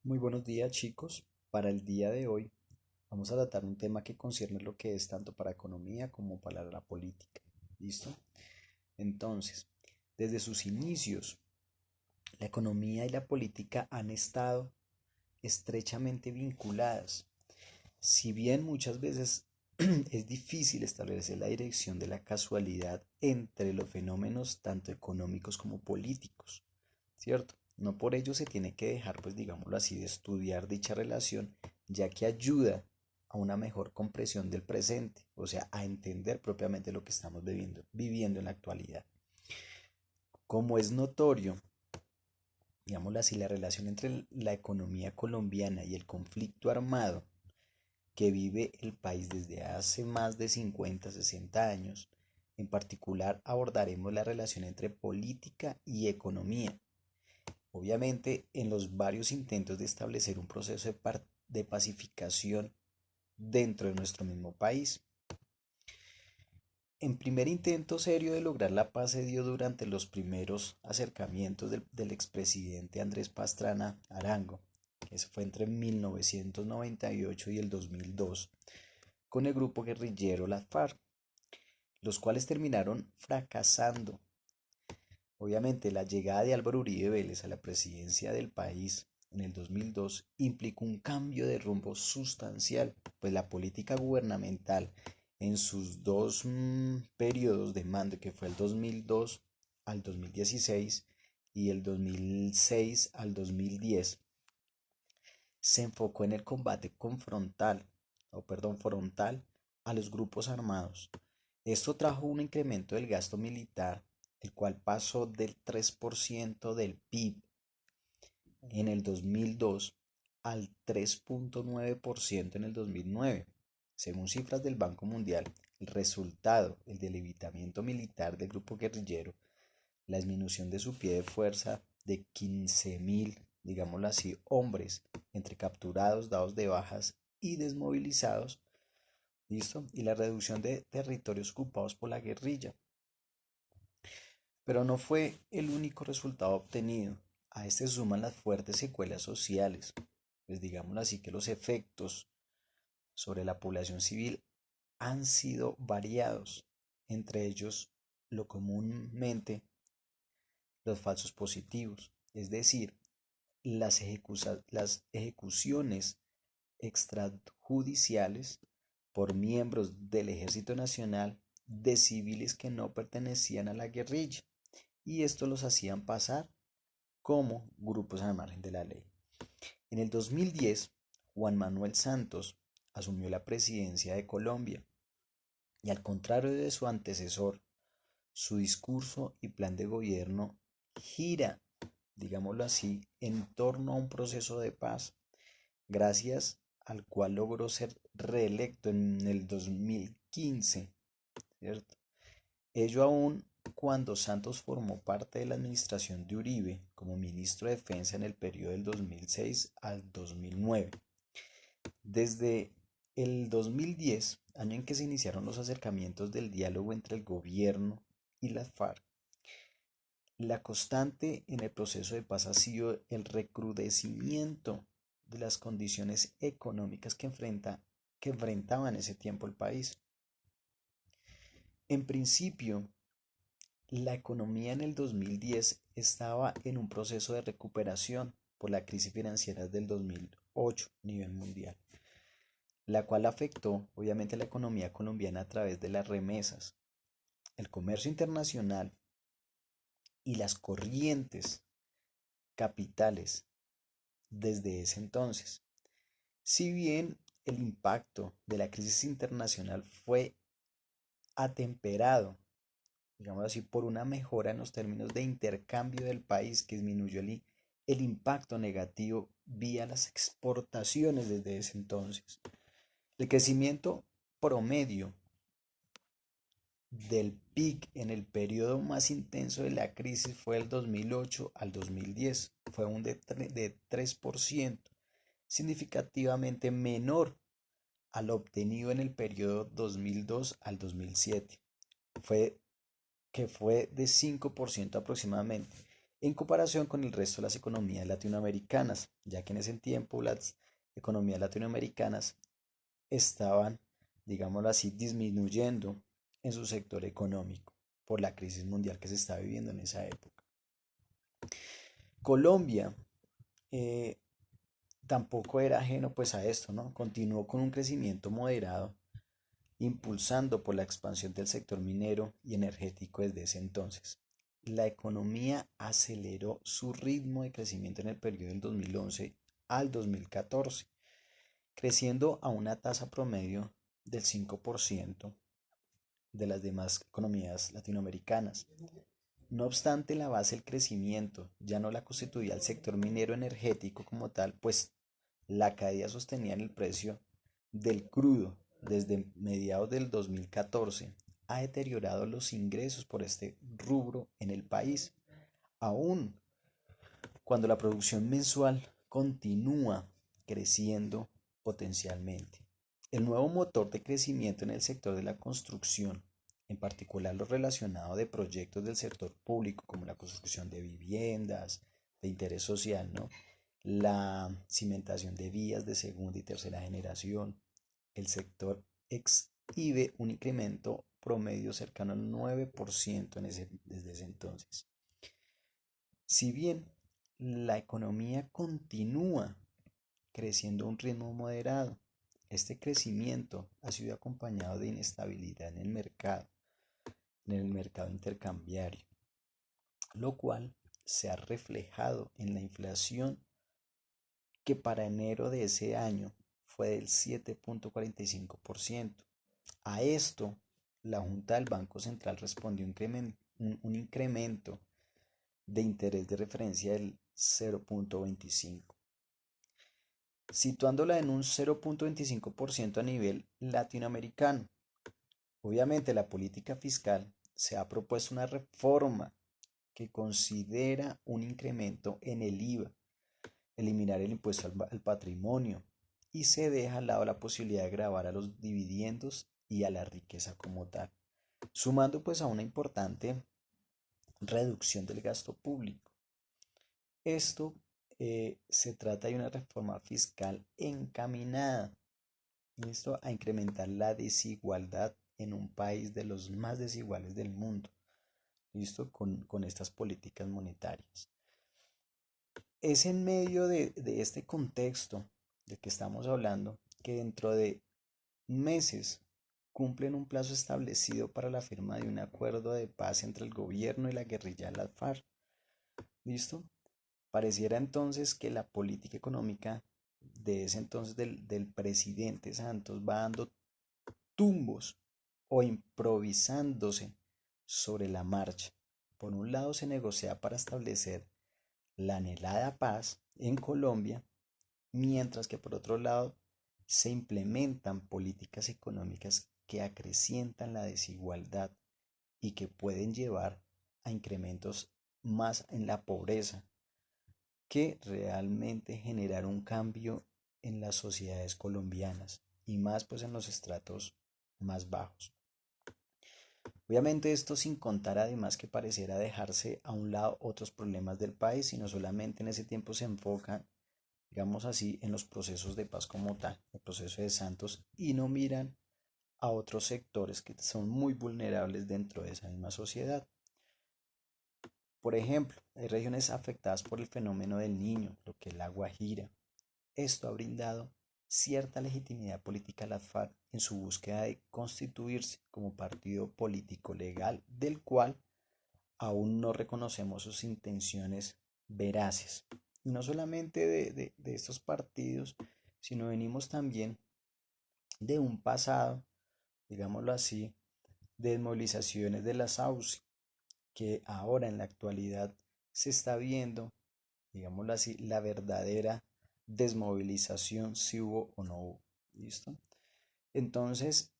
Muy buenos días, chicos. Para el día de hoy vamos a tratar un tema que concierne lo que es tanto para economía como para la política. ¿Listo? Entonces, desde sus inicios, la economía y la política han estado estrechamente vinculadas. Si bien muchas veces es difícil establecer la dirección de la casualidad entre los fenómenos tanto económicos como políticos, ¿cierto? No por ello se tiene que dejar, pues digámoslo así, de estudiar dicha relación, ya que ayuda a una mejor comprensión del presente, o sea, a entender propiamente lo que estamos viviendo en la actualidad. Como es notorio, digámoslo así, la relación entre la economía colombiana y el conflicto armado que vive el país desde hace más de 50, 60 años, en particular abordaremos la relación entre política y economía. Obviamente, en los varios intentos de establecer un proceso de pacificación dentro de nuestro mismo país. El primer intento serio de lograr la paz se dio durante los primeros acercamientos del expresidente Andrés Pastrana Arango, que se fue entre 1998 y el 2002, con el grupo guerrillero las FARC, los cuales terminaron fracasando. Obviamente, la llegada de Álvaro Uribe Vélez a la presidencia del país en el 2002 implicó un cambio de rumbo sustancial, pues la política gubernamental en sus dos periodos de mando, que fue el 2002 al 2016 y el 2006 al 2010, se enfocó en el combate frontal a los grupos armados. Esto trajo un incremento del gasto militar, el cual pasó del 3% del PIB en el 2002 al 3,9% en el 2009. Según cifras del Banco Mundial, el resultado, el debilitamiento militar del grupo guerrillero, la disminución de su pie de fuerza de 15.000, digámoslo así, hombres entre capturados, dados de bajas y desmovilizados, ¿listo? Y la reducción de territorios ocupados por la guerrilla. Pero no fue el único resultado obtenido. A este se suman las fuertes secuelas sociales, pues digámoslo así que los efectos sobre la población civil han sido variados, entre ellos lo comúnmente los falsos positivos, es decir, las ejecuciones extrajudiciales por miembros del Ejército Nacional de civiles que no pertenecían a la guerrilla, y esto los hacían pasar como grupos al margen de la ley. En el 2010, Juan Manuel Santos asumió la presidencia de Colombia y, al contrario de su antecesor, su discurso y plan de gobierno gira, digámoslo así, en torno a un proceso de paz, gracias al cual logró ser reelecto en el 2015, ¿cierto? Ello aún cuando Santos formó parte de la administración de Uribe como ministro de Defensa en el periodo del 2006 al 2009. Desde el 2010, año en que se iniciaron los acercamientos del diálogo entre el gobierno y las FARC, la constante en el proceso de paz ha sido el recrudecimiento de las condiciones económicas que enfrentaba en ese tiempo el país. En principio, la economía en el 2010 estaba en un proceso de recuperación por la crisis financiera del 2008 a nivel mundial, la cual afectó obviamente a la economía colombiana a través de las remesas, el comercio internacional y las corrientes capitales desde ese entonces. Si bien el impacto de la crisis internacional fue atemperado, digamos así, por una mejora en los términos de intercambio del país que disminuyó el impacto negativo vía las exportaciones desde ese entonces. El crecimiento promedio del PIB en el periodo más intenso de la crisis fue el 2008 al 2010, fue un de 3%, significativamente menor al obtenido en el periodo 2002 al 2007, fue, que fue de 5% aproximadamente. en comparación con el resto de las economías latinoamericanas, ya que en ese tiempo las economías latinoamericanas estaban, digámoslo así, disminuyendo en su sector económico por la crisis mundial que se está viviendo en esa época. Colombia eh, tampoco era ajeno pues a esto, ¿no? Continuó con un crecimiento moderado, impulsando por la expansión del sector minero y energético desde ese entonces. La economía aceleró su ritmo de crecimiento en el periodo del 2011 al 2014, creciendo a una tasa promedio del 5% de las demás economías latinoamericanas. No obstante, la base del crecimiento ya no la constituía el sector minero energético como tal, pues la caída sostenida en el precio del crudo desde mediados del 2014 ha deteriorado los ingresos por este rubro en el país, aún cuando la producción mensual continúa creciendo potencialmente. El nuevo motor de crecimiento en el sector de la construcción, en particular lo relacionado de proyectos del sector público como la construcción de viviendas de interés social, ¿no? La cimentación de vías de segunda y tercera generación, el sector exhibe un incremento promedio cercano al 9% desde ese entonces. Si bien la economía continúa creciendo a un ritmo moderado, este crecimiento ha sido acompañado de inestabilidad en el mercado intercambiario, lo cual se ha reflejado en la inflación que para enero de ese año fue del 7.45%. A esto, la Junta del Banco Central respondió un incremento de interés de referencia del 0.25, situándola en un 0.25% a nivel latinoamericano. Obviamente la política fiscal se ha propuesto una reforma que considera un incremento en el IVA, eliminar el impuesto al patrimonio y se deja al lado la posibilidad de gravar a los dividendos y a la riqueza como tal, sumando pues a una importante reducción del gasto público. Esto se trata de una reforma fiscal encaminada, ¿listo?, a incrementar la desigualdad en un país de los más desiguales del mundo, ¿listo?, con estas políticas monetarias. Es en medio de este contexto de que estamos hablando que dentro de meses cumplen un plazo establecido para la firma de un acuerdo de paz entre el gobierno y la guerrilla de las FARC. ¿Listo? Pareciera entonces que la política económica de ese entonces del presidente Santos va dando tumbos o improvisándose sobre la marcha. Por un lado se negocia para establecer la anhelada paz en Colombia, mientras que por otro lado se implementan políticas económicas que acrecientan la desigualdad y que pueden llevar a incrementos más en la pobreza que realmente generar un cambio en las sociedades colombianas y más pues en los estratos más bajos. Obviamente esto sin contar además que pareciera dejarse a un lado otros problemas del país, sino solamente en ese tiempo se enfocan, digamos así, en los procesos de paz como tal, el proceso de Santos, y no miran a otros sectores que son muy vulnerables dentro de esa misma sociedad. Por ejemplo, hay regiones afectadas por el fenómeno del Niño, lo que es la Guajira. Esto ha brindado cierta legitimidad política a las FARC en su búsqueda de constituirse como partido político legal, del cual aún no reconocemos sus intenciones veraces. Y no solamente de estos partidos, sino venimos también de un pasado, digámoslo así, de desmovilizaciones de las AUCI, que ahora en la actualidad se está viendo, digámoslo así, la verdadera desmovilización, si hubo o no hubo. ¿Listo? Entonces,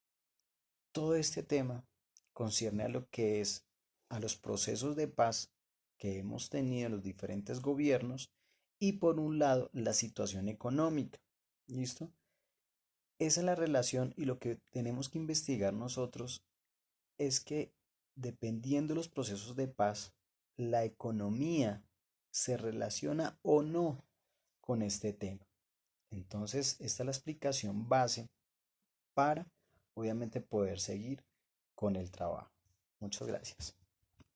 todo este tema concierne a lo que es a los procesos de paz que hemos tenido en los diferentes gobiernos y por un lado la situación económica. ¿Listo? Esa es la relación y lo que tenemos que investigar nosotros es que dependiendo de los procesos de paz, la economía se relaciona o no con este tema. Entonces, esta es la explicación base para, obviamente, poder seguir con el trabajo. Muchas gracias.